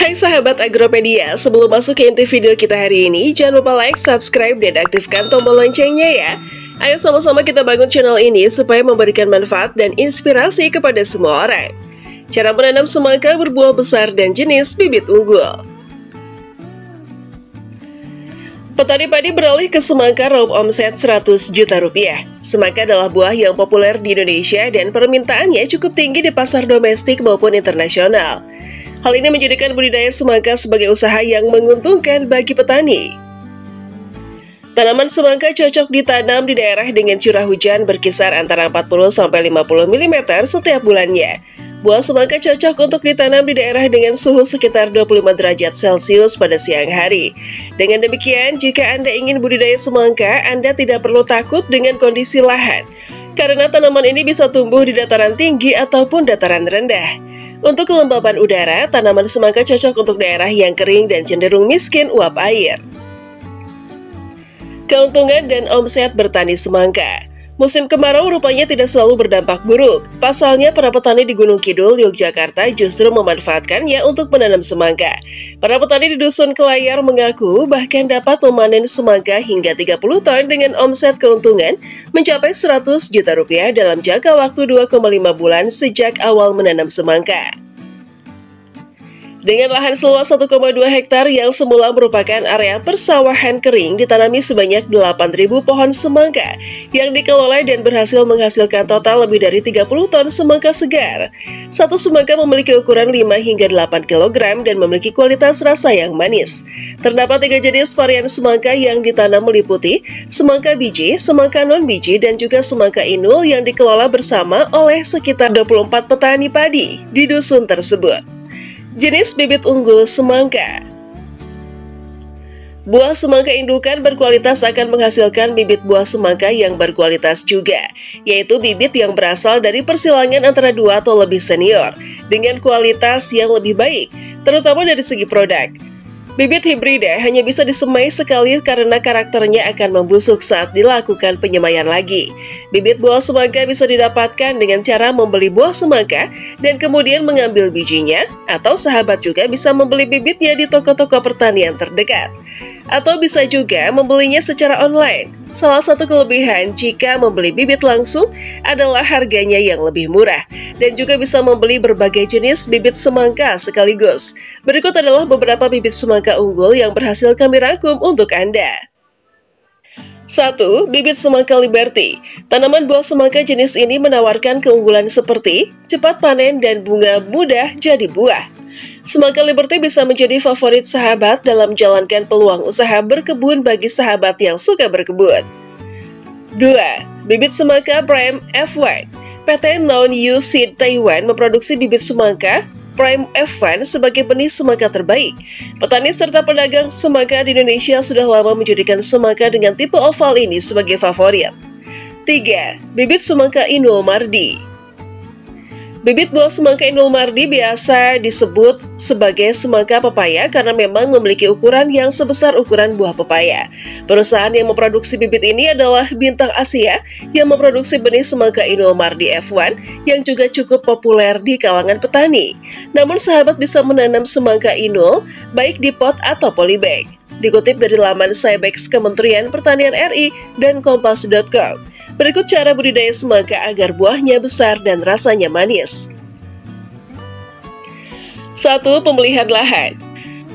Hai sahabat Agropedia, sebelum masuk ke inti video kita hari ini, jangan lupa like, subscribe, dan aktifkan tombol loncengnya ya. Ayo sama-sama kita bangun channel ini supaya memberikan manfaat dan inspirasi kepada semua orang. Cara menanam semangka berbuah besar dan jenis bibit unggul. Petani padi beralih ke semangka raup omset 100 juta rupiah. Semangka adalah buah yang populer di Indonesia dan permintaannya cukup tinggi di pasar domestik maupun internasional. Hal ini menjadikan budidaya semangka sebagai usaha yang menguntungkan bagi petani. Tanaman semangka cocok ditanam di daerah dengan curah hujan berkisar antara 40-50 mm setiap bulannya. Buah semangka cocok untuk ditanam di daerah dengan suhu sekitar 25 derajat Celcius pada siang hari. Dengan demikian, jika Anda ingin budidaya semangka, Anda tidak perlu takut dengan kondisi lahan, karena tanaman ini bisa tumbuh di dataran tinggi ataupun dataran rendah. Untuk kelembaban udara, tanaman semangka cocok untuk daerah yang kering dan cenderung miskin uap air. Keuntungan dan omset bertani semangka. Musim kemarau rupanya tidak selalu berdampak buruk. Pasalnya, para petani di Gunung Kidul, Yogyakarta justru memanfaatkannya untuk menanam semangka. Para petani di Dusun Kelayar mengaku bahkan dapat memanen semangka hingga 30 ton dengan omset keuntungan mencapai 100 juta rupiah dalam jangka waktu 2,5 bulan sejak awal menanam semangka. Dengan lahan seluas 1,2 hektar yang semula merupakan area persawahan kering, ditanami sebanyak 8.000 pohon semangka yang dikelola dan berhasil menghasilkan total lebih dari 30 ton semangka segar. Satu semangka memiliki ukuran 5 hingga 8 kg dan memiliki kualitas rasa yang manis. Terdapat 3 jenis varian semangka yang ditanam meliputi semangka biji, semangka non-biji, dan juga semangka inul yang dikelola bersama oleh sekitar 24 petani padi di dusun tersebut. Jenis bibit unggul semangka. Buah semangka indukan berkualitas akan menghasilkan bibit buah semangka yang berkualitas juga, yaitu bibit yang berasal dari persilangan antara 2 atau lebih senior, dengan kualitas yang lebih baik, terutama dari segi produk. Bibit hibrida hanya bisa disemai sekali karena karakternya akan membusuk saat dilakukan penyemaian lagi. Bibit buah semangka bisa didapatkan dengan cara membeli buah semangka dan kemudian mengambil bijinya, atau sahabat juga bisa membeli bibitnya di toko-toko pertanian terdekat. Atau bisa juga membelinya secara online. Salah satu kelebihan jika membeli bibit langsung adalah harganya yang lebih murah, dan juga bisa membeli berbagai jenis bibit semangka sekaligus. Berikut adalah beberapa bibit semangka unggul yang berhasil kami rangkum untuk Anda. 1. Bibit semangka Liberty. Tanaman buah semangka jenis ini menawarkan keunggulan seperti cepat panen dan bunga mudah jadi buah. Semangka Liberty bisa menjadi favorit sahabat dalam menjalankan peluang usaha berkebun bagi sahabat yang suka berkebun. 2. Bibit semangka Prime F1. PT Non-Yu Seed Taiwan memproduksi bibit semangka Prime F1 sebagai benih semangka terbaik. Petani serta pedagang semangka di Indonesia sudah lama menjadikan semangka dengan tipe oval ini sebagai favorit. 3. Bibit semangka Inul Mardi. Bibit buah semangka Inul Mardi biasa disebut sebagai semangka pepaya karena memang memiliki ukuran yang sebesar ukuran buah pepaya. Perusahaan yang memproduksi bibit ini adalah Bintang Asia yang memproduksi benih semangka Inul Mardi F1 yang juga cukup populer di kalangan petani. Namun sahabat bisa menanam semangka Inul baik di pot atau polybag. Dikutip dari laman Cybex Kementerian Pertanian RI dan Kompas.com. Berikut cara budidaya semangka agar buahnya besar dan rasanya manis. 1. Pemilihan lahan.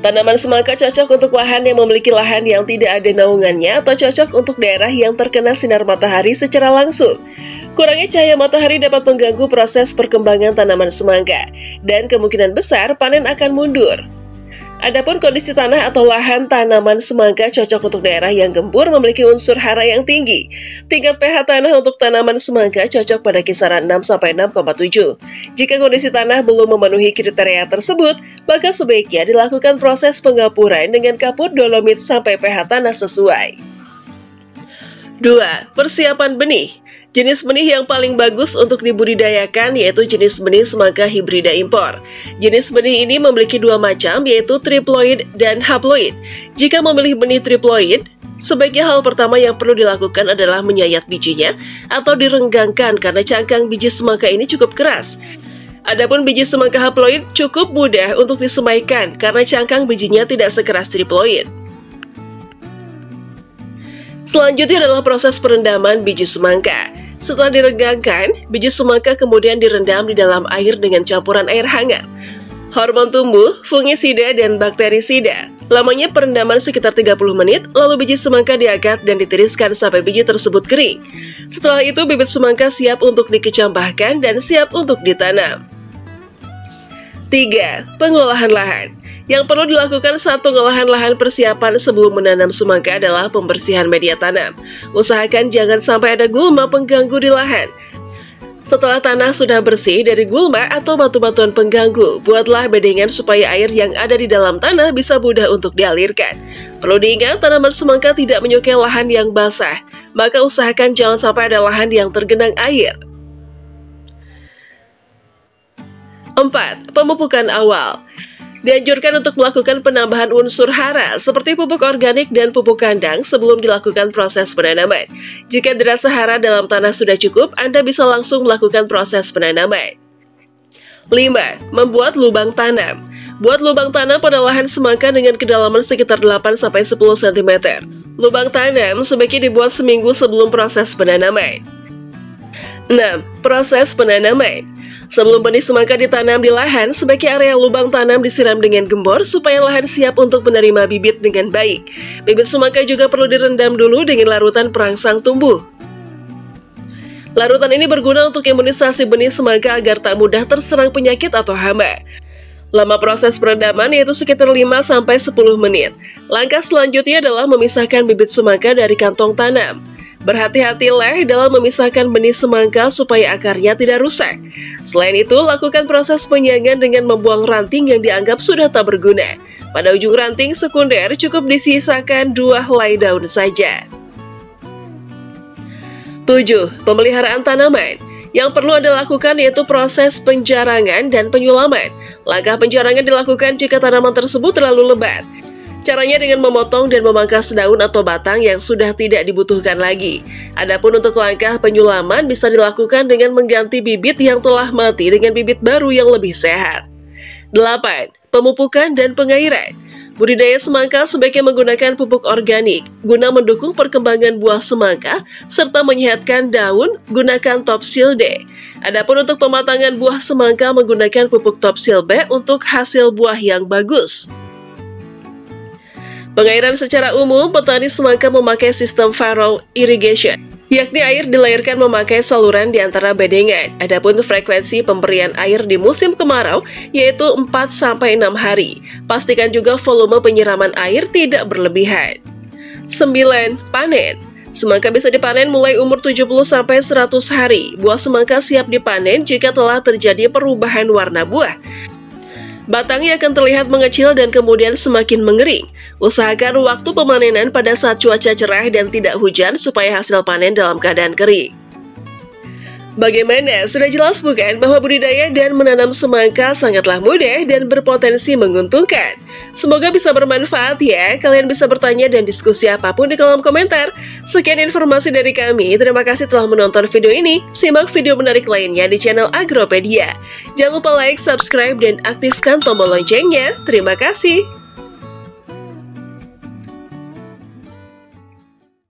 Tanaman semangka cocok untuk lahan yang memiliki lahan yang tidak ada naungannya atau cocok untuk daerah yang terkena sinar matahari secara langsung. Kurangnya cahaya matahari dapat mengganggu proses perkembangan tanaman semangka, dan kemungkinan besar panen akan mundur. Adapun kondisi tanah atau lahan tanaman semangka cocok untuk daerah yang gembur memiliki unsur hara yang tinggi. Tingkat pH tanah untuk tanaman semangka cocok pada kisaran 6-6,7. Jika kondisi tanah belum memenuhi kriteria tersebut, maka sebaiknya dilakukan proses pengapuran dengan kapur dolomit sampai pH tanah sesuai. 2. Persiapan benih. Jenis benih yang paling bagus untuk dibudidayakan yaitu jenis benih semangka hibrida impor. Jenis benih ini memiliki 2 macam, yaitu triploid dan haploid. Jika memilih benih triploid, sebaiknya hal pertama yang perlu dilakukan adalah menyayat bijinya atau direnggangkan karena cangkang biji semangka ini cukup keras. Adapun biji semangka haploid cukup mudah untuk disemaikan karena cangkang bijinya tidak sekeras triploid. Selanjutnya adalah proses perendaman biji semangka. Setelah diregangkan, biji semangka kemudian direndam di dalam air dengan campuran air hangat, hormon tumbuh, fungisida, dan bakterisida. Lamanya perendaman sekitar 30 menit, lalu biji semangka diangkat dan ditiriskan sampai biji tersebut kering. Setelah itu, bibit semangka siap untuk dikecambahkan dan siap untuk ditanam. 3. Pengolahan lahan. Yang perlu dilakukan saat pengolahan lahan persiapan sebelum menanam semangka adalah pembersihan media tanam. Usahakan jangan sampai ada gulma pengganggu di lahan. Setelah tanah sudah bersih dari gulma atau batu-batuan pengganggu, buatlah bedengan supaya air yang ada di dalam tanah bisa mudah untuk dialirkan. Perlu diingat, tanaman semangka tidak menyukai lahan yang basah, maka usahakan jangan sampai ada lahan yang tergenang air. 4. Pemupukan awal. Dianjurkan untuk melakukan penambahan unsur hara seperti pupuk organik dan pupuk kandang sebelum dilakukan proses penanaman. Jika dirasa hara dalam tanah sudah cukup, Anda bisa langsung melakukan proses penanaman. 5. Membuat lubang tanam. Buat lubang tanam pada lahan semangka dengan kedalaman sekitar 8-10 cm. Lubang tanam sebaiknya dibuat seminggu sebelum proses penanaman. 6. Proses penanaman. Sebelum benih semangka ditanam di lahan, sebaiknya area lubang tanam disiram dengan gembor supaya lahan siap untuk menerima bibit dengan baik. Bibit semangka juga perlu direndam dulu dengan larutan perangsang tumbuh. Larutan ini berguna untuk imunisasi benih semangka agar tak mudah terserang penyakit atau hama. Lama proses perendaman yaitu sekitar 5-10 menit. Langkah selanjutnya adalah memisahkan bibit semangka dari kantong tanam. Berhati-hatilah dalam memisahkan benih semangka supaya akarnya tidak rusak. Selain itu, lakukan proses penyangan dengan membuang ranting yang dianggap sudah tak berguna. Pada ujung ranting sekunder cukup disisakan 2 helai daun saja. 7. Pemeliharaan tanaman. Yang perlu Anda lakukan yaitu proses penjarangan dan penyulaman. Langkah penjarangan dilakukan jika tanaman tersebut terlalu lebat. Caranya dengan memotong dan memangkas daun atau batang yang sudah tidak dibutuhkan lagi. Adapun untuk langkah penyulaman bisa dilakukan dengan mengganti bibit yang telah mati dengan bibit baru yang lebih sehat. 8. Pemupukan dan pengairan. Budidaya semangka sebaiknya menggunakan pupuk organik guna mendukung perkembangan buah semangka serta menyehatkan daun, gunakan Topsil D. Adapun untuk pematangan buah semangka menggunakan pupuk Topsil B untuk hasil buah yang bagus. Pengairan secara umum, petani semangka memakai sistem furrow irrigation, yakni air dilahirkan memakai saluran di antara bedengan. Adapun frekuensi pemberian air di musim kemarau yaitu 4-6 hari. Pastikan juga volume penyiraman air tidak berlebihan. 9. Panen. Semangka bisa dipanen mulai umur 70-100 hari. Buah semangka siap dipanen jika telah terjadi perubahan warna buah. Batangnya akan terlihat mengecil dan kemudian semakin mengering. Usahakan waktu pemanenan pada saat cuaca cerah dan tidak hujan supaya hasil panen dalam keadaan kering. Bagaimana? Sudah jelas bukan bahwa budidaya dan menanam semangka sangatlah mudah dan berpotensi menguntungkan? Semoga bisa bermanfaat ya. Kalian bisa bertanya dan diskusi apapun di kolom komentar. Sekian informasi dari kami. Terima kasih telah menonton video ini. Simak video menarik lainnya di channel Agropedia. Jangan lupa like, subscribe, dan aktifkan tombol loncengnya. Terima kasih.